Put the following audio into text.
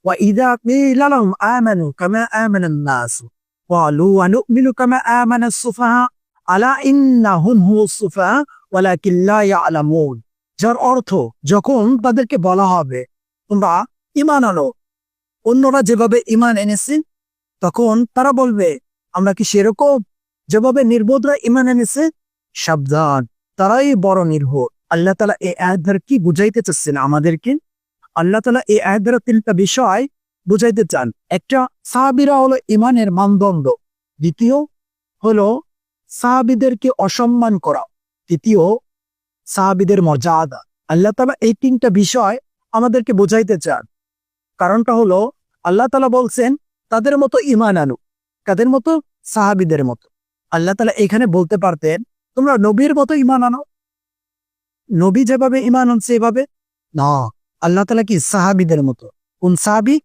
وإذا قيل لهم آمنوا كما آمن الناس قالوا ونؤمن كما آمن السفهاء ألا إنهم هم السفهاء ولكن لا يعلمون। যার অর্থ যখন তাদেরকে বলা হবে তোমরা ঈমান আনো অন্যরা যেভাবে ঈমান এনেছে, তখন তারা বলবে আমরা কি সেরকম যেভাবে নির্বোধরা ঈমান এনেছে? সাবধান, তারাই বড় নির্বোধ। আল্লাহ তাআলা এই আয়াত দ্বারা কি বুঝাইতে চাচ্ছেন আমাদেরকে? আল্লাহ তাআলা এই আয়াত দ্বারা তিনটা বিষয় বুঝাইতে চান। একটা, সাহাবীরা হলো ঈমানের মানদণ্ড। দ্বিতীয় হলো সাহাবীদেরকে অসম্মান করা। তৃতীয়, সাহাবীদের মর্যাদা। আল্লাহ তাআলা এই তিনটা বিষয় আমাদেরকে বুঝাইতে চান। কারণটা হলো আল্লাহ তাআলা বলছেন তাদের মতো ঈমান আনো। কাদের মতো? সাহাবীদের মতো। আল্লাহ তাআলা এখানে বলতে পারতেন তোমরা নবীর মতো ঈমান আনো, নবী যেভাবে ঈমান আনছে এভাবে না। আল্লাহ তাআলা কি সাহাবীদের মতো। কোন সাহাবী?